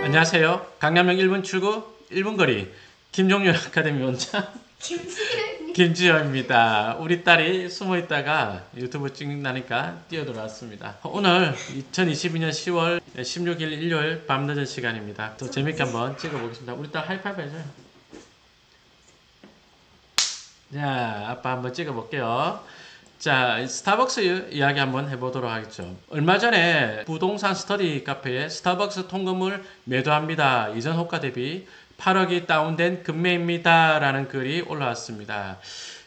안녕하세요. 강남역 1분 출구 1분 거리 김종률 아카데미 원장 김지현입니다. 우리 딸이 숨어있다가 유튜브 찍는다니까 뛰어들어왔습니다. 오늘 2022년 10월 16일 일요일 밤늦은 시간입니다. 또 재밌게 한번 찍어보겠습니다. 우리 딸 하이파이브 해줘요. 자, 아빠 한번 찍어볼게요. 자, 스타벅스 이야기 한번 해보도록 하겠죠. 얼마 전에 부동산 스터디 카페에 스타벅스 통건물 매도합니다. 이전 호가 대비 8억이 다운된 금매입니다. 라는 글이 올라왔습니다.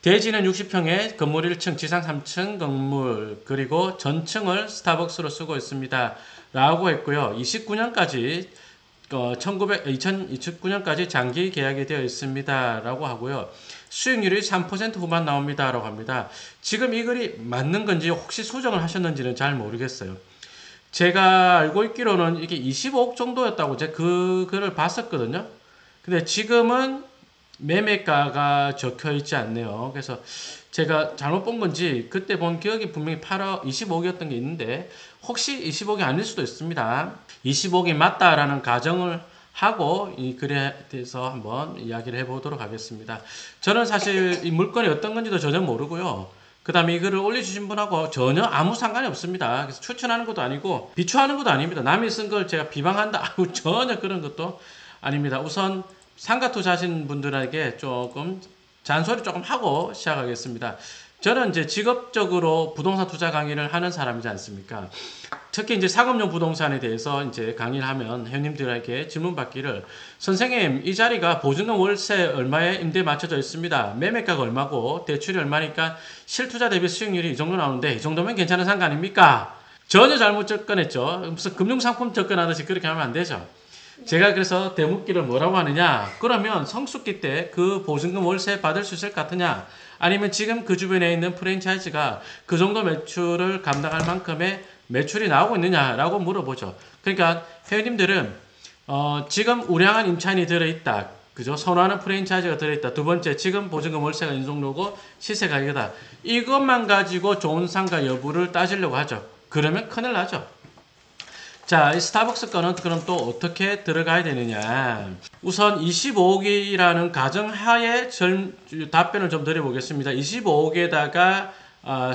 대지는 60평에 건물 1층, 지상 3층 건물, 그리고 전층을 스타벅스로 쓰고 있습니다. 라고 했고요. 29년까지 2029년까지 장기 계약이 되어 있습니다. 라고 하고요. 수익률이 3% 후반 나옵니다. 라고 합니다. 지금 이 글이 맞는 건지 혹시 수정을 하셨는지는 잘 모르겠어요. 제가 알고 있기로는 이게 25억 정도였다고 제가 그 글을 봤었거든요. 근데 지금은 매매가가 적혀 있지 않네요. 그래서 제가 잘못 본 건지 그때 본 기억이 분명히 8억, 25억이었던 게 있는데 혹시 25억이 아닐 수도 있습니다. 25억이 맞다라는 가정을 하고 이 글에 대해서 한번 이야기를 해보도록 하겠습니다. 저는 사실 이 물건이 어떤 건지도 전혀 모르고요. 그 다음에 이 글을 올려주신 분하고 전혀 아무 상관이 없습니다. 그래서 추천하는 것도 아니고 비추하는 것도 아닙니다. 남이 쓴 걸 제가 비방한다. 전혀 그런 것도 아닙니다. 우선 상가 투자하신 분들에게 조금 잔소리 조금 하고 시작하겠습니다. 저는 이제 직업적으로 부동산 투자 강의를 하는 사람이지 않습니까? 특히 이제 상업용 부동산에 대해서 이제 강의를 하면 회원님들에게 질문 받기를 선생님 이 자리가 보증금 월세 얼마에 임대에 맞춰져 있습니다. 매매가가 얼마고 대출이 얼마니까 실투자 대비 수익률이 이 정도 나오는데 이 정도면 괜찮은 상가 아닙니까? 전혀 잘못 접근했죠. 무슨 금융상품 접근하듯이 그렇게 하면 안 되죠. 제가 그래서 대묻기를 뭐라고 하느냐, 그러면 성수기 때 그 보증금 월세 받을 수 있을 것 같으냐, 아니면 지금 그 주변에 있는 프랜차이즈가 그 정도 매출을 감당할 만큼의 매출이 나오고 있느냐라고 물어보죠. 그러니까 회원님들은 지금 우량한 임차인이 들어있다, 그죠? 선호하는 프랜차이즈가 들어있다. 두 번째, 지금 보증금 월세가 이 정도고 시세가 이거다. 이것만 가지고 좋은 상가 여부를 따지려고 하죠. 그러면 큰일 나죠. 자, 이 스타벅스 거는 그럼 또 어떻게 들어가야 되느냐. 우선 25억이라는 가정하에 답변을 좀 드려보겠습니다. 25억에다가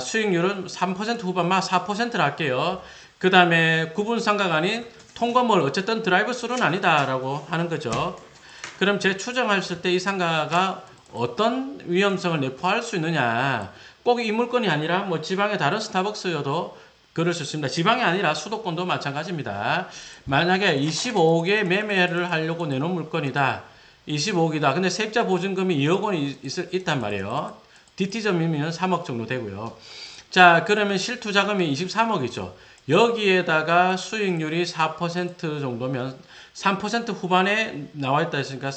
수익률은 3% 후반만 4%를 할게요. 그 다음에 구분상가가 아닌 통건물, 어쨌든 드라이브 스루는 아니다라고 하는 거죠. 그럼 제 추정했을 때 이 상가가 어떤 위험성을 내포할 수 있느냐. 꼭 이 물건이 아니라 뭐 지방의 다른 스타벅스여도 그럴 수 있습니다. 지방이 아니라 수도권도 마찬가지입니다. 만약에 25억에 매매를 하려고 내놓은 물건이다. 25억이다. 근데 세입자 보증금이 2억 원이 있단 말이에요. DT점이면 3억 정도 되고요. 자, 그러면 실투자금이 23억이죠. 여기에다가 수익률이 4% 정도면 3% 후반에 나와 있다 했으니까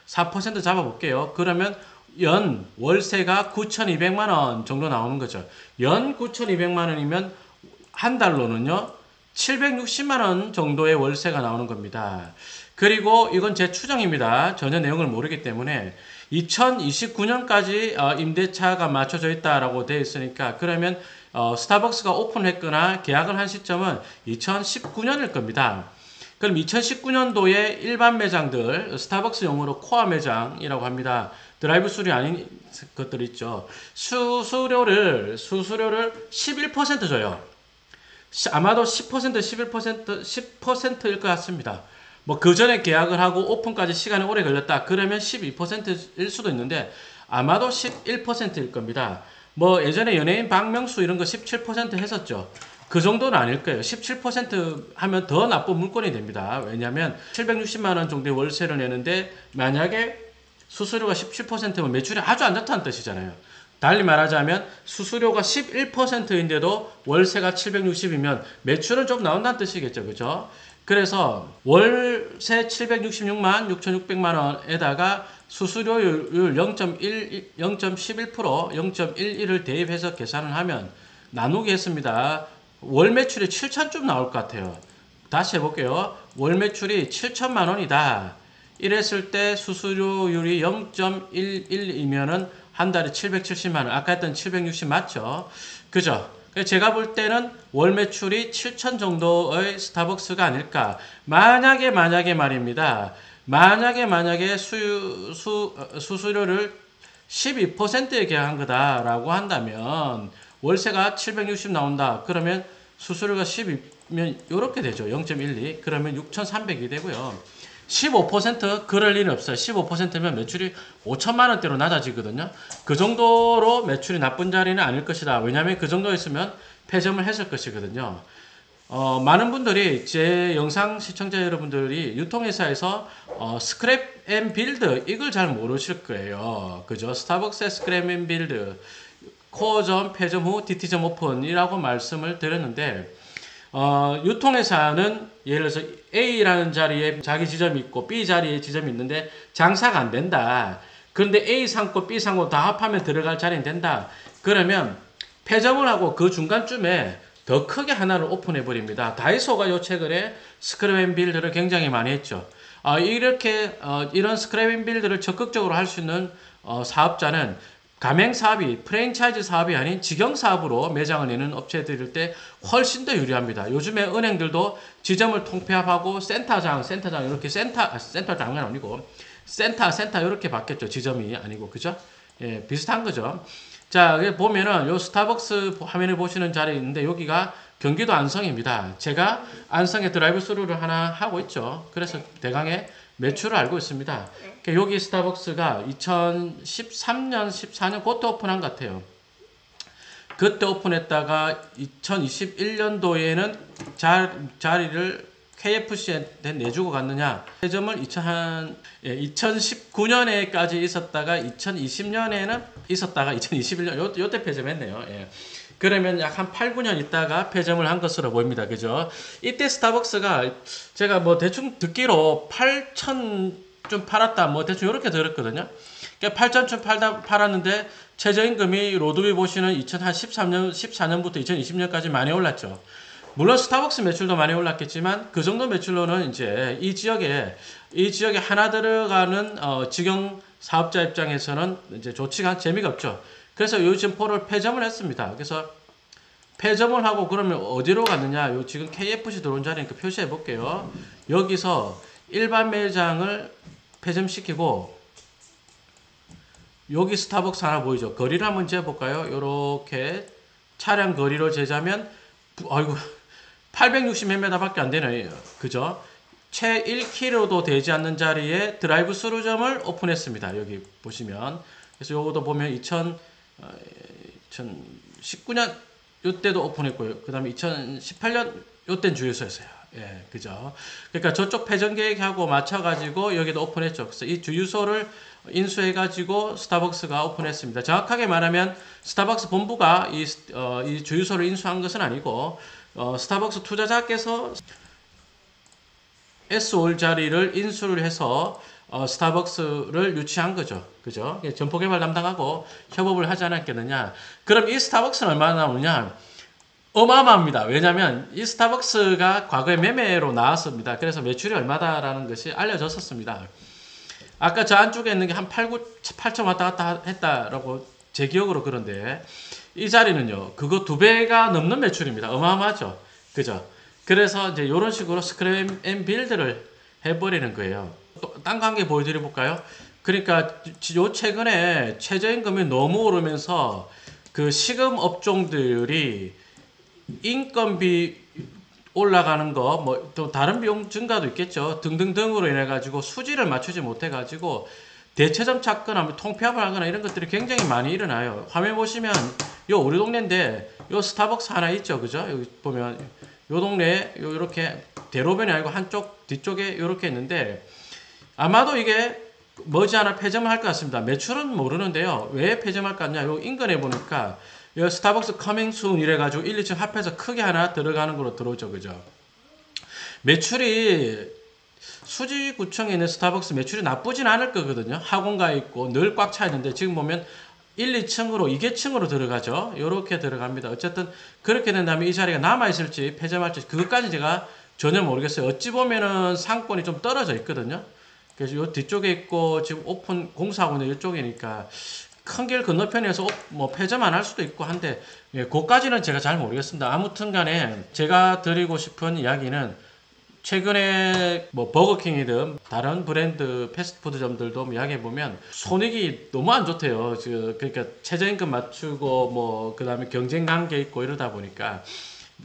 4% 잡아볼게요. 그러면 연 월세가 9,200만 원 정도 나오는 거죠. 연 9,200만 원이면 한 달로는요 760만 원 정도의 월세가 나오는 겁니다. 그리고 이건 제 추정입니다. 전혀 내용을 모르기 때문에 2029년까지 임대차가 맞춰져 있다라고 되어 있으니까 그러면 스타벅스가 오픈했거나 계약을 한 시점은 2019년일 겁니다. 그럼 2019년도에 일반 매장들, 스타벅스 용어로 코어 매장이라고 합니다. 드라이브 스루 아닌 것들 있죠. 수수료를 11% 줘요. 아마도 10%, 11%, 10%일 것 같습니다. 뭐 그 전에 계약을 하고 오픈까지 시간이 오래 걸렸다. 그러면 12%일 수도 있는데 아마도 11%일 겁니다. 뭐 예전에 연예인 박명수 이런 거 17% 했었죠. 그 정도는 아닐 거예요. 17% 하면 더 나쁜 물건이 됩니다. 왜냐하면 760만 원 정도의 월세를 내는데 만약에 수수료가 17%면 매출이 아주 안 좋다는 뜻이잖아요. 달리 말하자면 수수료가 11%인데도 월세가 760이면 매출은 좀 나온다는 뜻이겠죠. 그죠? 그래서 월세 766만 6,600만 원에다가 수수료율 0.11%, 0.11을 대입해서 계산을 하면 나누기 했습니다. 월 매출이 7천쯤 나올 것 같아요. 다시 해볼게요. 월 매출이 7천만 원이다. 이랬을 때 수수료율이 0.11이면은 한 달에 770만 원. 아까 했던 760 맞죠? 그죠? 제가 볼 때는 월 매출이 7천 정도의 스타벅스가 아닐까. 만약에 말입니다. 만약에 수수료를 12%에 계약한 거다라고 한다면 월세가 760 나온다. 그러면 수수료가 12면 이렇게 되죠. 0.12. 그러면 6,300이 되고요. 15% 그럴 리는 없어요. 15%면 매출이 5천만 원대로 낮아지거든요. 그 정도로 매출이 나쁜 자리는 아닐 것이다. 왜냐하면 그 정도였으면 폐점을 했을 것이거든요. 많은 분들이 제 영상 시청자 여러분들이 유통회사에서 스크랩 앤 빌드 이걸 잘 모르실 거예요. 그죠? 스타벅스의 스크랩 앤 빌드 코어점 폐점 후 DT점 오픈이라고 말씀을 드렸는데 유통회사는 예를 들어서 A라는 자리에 자기 지점이 있고 B 자리에 지점이 있는데 장사가 안 된다. 그런데 A 상고 B 상고 다 합하면 들어갈 자리는 된다. 그러면 폐점을 하고 그 중간쯤에 더 크게 하나를 오픈해 버립니다. 다이소가 요 최근에 스크랩 앤 빌드를 굉장히 많이 했죠. 이렇게 이런 스크랩 앤 빌드를 적극적으로 할 수 있는 사업자는 가맹 사업이 프랜차이즈 사업이 아닌 직영 사업으로 매장을 내는 업체들일 때 훨씬 더 유리합니다. 요즘에 은행들도 지점을 통폐합하고 센터장 이렇게 센터장은 아니고 센터 이렇게 바뀌었죠. 지점이 아니고 그죠? 예, 비슷한 거죠. 자, 보면은 요 스타벅스 화면에 보시는 자리에 있는데 여기가 경기도 안성입니다. 제가 안성에 드라이브 스루를 하나 하고 있죠. 그래서 대강의 매출을 알고 있습니다. 여기 스타벅스가 2013년, 14년 그때 오픈한 것 같아요. 그때 오픈했다가 2021년도에는 자리를 KFC에 내주고 갔느냐. 폐점을 2019년에까지 있었다가 2020년에는 있었다가 2021년 요때 폐점했네요. 예. 그러면 약 한 8, 9년 있다가 폐점을 한 것으로 보입니다. 그죠? 이때 스타벅스가 제가 뭐 대충 듣기로 8,000좀 팔았다. 뭐 대충 이렇게 들었거든요. 그러니까 8,000좀 팔았는데 최저임금이 로드비 보시는 2013년, 14년부터 2020년까지 많이 올랐죠. 물론 스타벅스 매출도 많이 올랐겠지만 그 정도 매출로는 이제 이 지역에 하나 들어가는 직영 사업자 입장에서는 이제 좋지가 재미가 없죠. 그래서 요 점포를 폐점을 했습니다. 그래서 폐점을 하고 그러면 어디로 갔느냐? 요 지금 KFC 들어온 자리니까 표시해 볼게요. 여기서 일반 매장을 폐점시키고 여기 스타벅스 하나 보이죠? 거리를 한번 재볼까요? 요렇게 차량 거리로 재자면 아이고 860m 밖에 안 되네요. 그죠? 채 1km도 되지 않는 자리에 드라이브 스루점을 오픈했습니다. 여기 보시면. 그래서 요것도 보면 2019년 요때도 오픈했고요. 그 다음에 2018년 요때는 주유소였어요. 예, 그죠? 그러니까 저쪽 폐점 계획하고 맞춰가지고 여기도 오픈했죠. 그래서 이 주유소를 인수해가지고 스타벅스가 오픈했습니다. 정확하게 말하면 스타벅스 본부가 이 주유소를 인수한 것은 아니고 스타벅스 투자자께서 S올 자리를 인수를 해서 스타벅스를 유치한 거죠. 그죠? 점포 개발 담당하고 협업을 하지 않았겠느냐. 그럼 이 스타벅스는 얼마나 나오느냐? 어마어마합니다. 왜냐하면 이 스타벅스가 과거에 매매로 나왔습니다. 그래서 매출이 얼마다라는 것이 알려졌었습니다. 아까 저 안쪽에 있는 게 한 8천 왔다 갔다 했다라고 제 기억으로 그런데 이 자리는요. 그거 2배가 넘는 매출입니다. 어마어마하죠. 그죠? 그래서 이제 이런 식으로 스크랩 앤 빌드를 해버리는 거예요. 또 딴 관계 보여드려 볼까요? 그러니까 요 최근에 최저임금이 너무 오르면서 그 시급 업종들이 인건비 올라가는 거, 뭐 또 다른 비용 증가도 있겠죠. 등등등으로 인해 가지고 수지를 맞추지 못해 가지고 대체점 찾거나 통폐합을 하거나 이런 것들이 굉장히 많이 일어나요. 화면 보시면 요 우리 동네인데 요 스타벅스 하나 있죠, 그죠? 여기 보면 요 동네에 요 이렇게 대로변이 아니고 한쪽 뒤쪽에 이렇게 있는데 아마도 이게 머지않아 폐점을 할 것 같습니다. 매출은 모르는데요. 왜 폐점할 것 같냐? 요 인근에 보니까 요 스타벅스 커밍 순 이래가지고 1, 2층 합해서 크게 하나 들어가는 걸로 들어오죠. 그죠? 매출이 수지구청에 있는 스타벅스 매출이 나쁘진 않을 거거든요. 학원가 있고 늘 꽉 차 있는데 지금 보면 1, 2층으로 2계층으로 들어가죠. 요렇게 들어갑니다. 어쨌든 그렇게 된다면 이 자리가 남아있을지 폐점할지 그것까지 제가 전혀 모르겠어요. 어찌 보면은 상권이 좀 떨어져 있거든요. 그래서 요 뒤쪽에 있고 지금 오픈 공사하고 있는 이쪽이니까 큰 길 건너편에서 뭐 폐점안 할 수도 있고 한데 예, 그까지는 제가 잘 모르겠습니다. 아무튼 간에 제가 드리고 싶은 이야기는 최근에 뭐 버거킹이든 다른 브랜드 패스트푸드점들도 이야기해 보면 손익이 너무 안 좋대요. 그러니까 최저임금 맞추고 뭐 그다음에 경쟁 관계 있고 이러다 보니까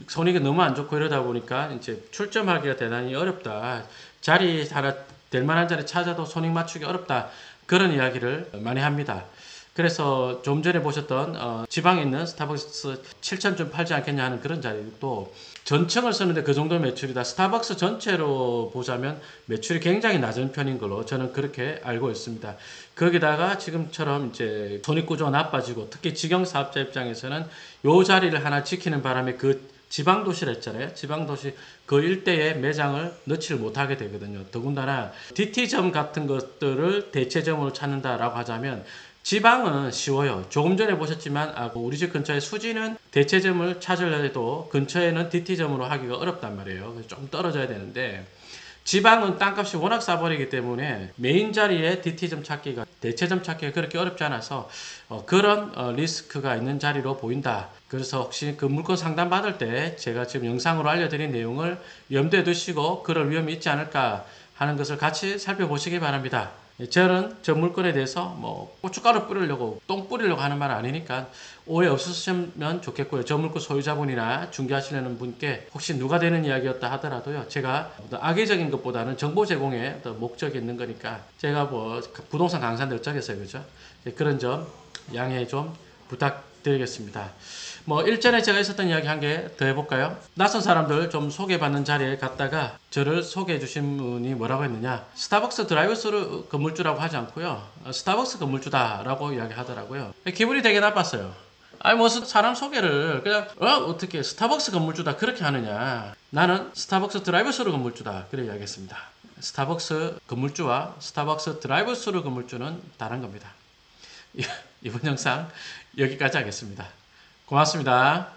손익이 너무 안 좋고 이러다 보니까 이제 출점하기가 대단히 어렵다. 자리 하나 될 만한 자리 찾아도 손익 맞추기 어렵다. 그런 이야기를 많이 합니다. 그래서 좀 전에 보셨던 지방에 있는 스타벅스 7,000좀 팔지 않겠냐 하는 그런 자리도 전층을 쓰는데 그 정도 매출이다. 스타벅스 전체로 보자면 매출이 굉장히 낮은 편인 걸로 저는 그렇게 알고 있습니다. 거기다가 지금처럼 이제 손익구조가 나빠지고 특히 직영 사업자 입장에서는 요 자리를 하나 지키는 바람에 그 지방도시를 했잖아요. 지방도시 그 일대에 매장을 넣지를 못하게 되거든요. 더군다나 DT점 같은 것들을 대체점으로 찾는다라고 하자면 지방은 쉬워요. 조금 전에 보셨지만 우리 집 근처에 수지는 대체점을 찾으려도 근처에는 DT점으로 하기가 어렵단 말이에요. 그래서 좀 떨어져야 되는데 지방은 땅값이 워낙 싸버리기 때문에 메인 자리에 DT점 찾기가 대체점 찾기가 그렇게 어렵지 않아서 그런 리스크가 있는 자리로 보인다. 그래서 혹시 그 물건 상담 받을 때 제가 지금 영상으로 알려드린 내용을 염두에 두시고 그럴 위험이 있지 않을까 하는 것을 같이 살펴보시기 바랍니다. 저는 저 물건에 대해서 뭐 고춧가루 뿌리려고 똥 뿌리려고 하는 말 아니니까 오해 없으시면 좋겠고요. 저 물건 소유자분이나 중개하시려는 분께 혹시 누가 되는 이야기였다 하더라도요. 제가 악의적인 것보다는 정보 제공에 더 목적이 있는 거니까 제가 뭐 부동산 강사인데 어쩌겠어요. 그죠? 그런 점 양해 좀 부탁드리겠습니다. 뭐 일전에 제가 있었던 이야기 한 개 더 해볼까요? 낯선 사람들 좀 소개받는 자리에 갔다가 저를 소개해 주신 분이 뭐라고 했느냐, 스타벅스 드라이브스루 건물주라고 하지 않고요, 스타벅스 건물주다라고 이야기하더라고요. 기분이 되게 나빴어요. 아니 무슨 사람 소개를 그냥 어떻게 스타벅스 건물주다 그렇게 하느냐. 나는 스타벅스 드라이브스루 건물주다 그렇게 이야기했습니다. 스타벅스 건물주와 스타벅스 드라이브스루 건물주는 다른 겁니다. 이번 영상 여기까지 하겠습니다. 고맙습니다.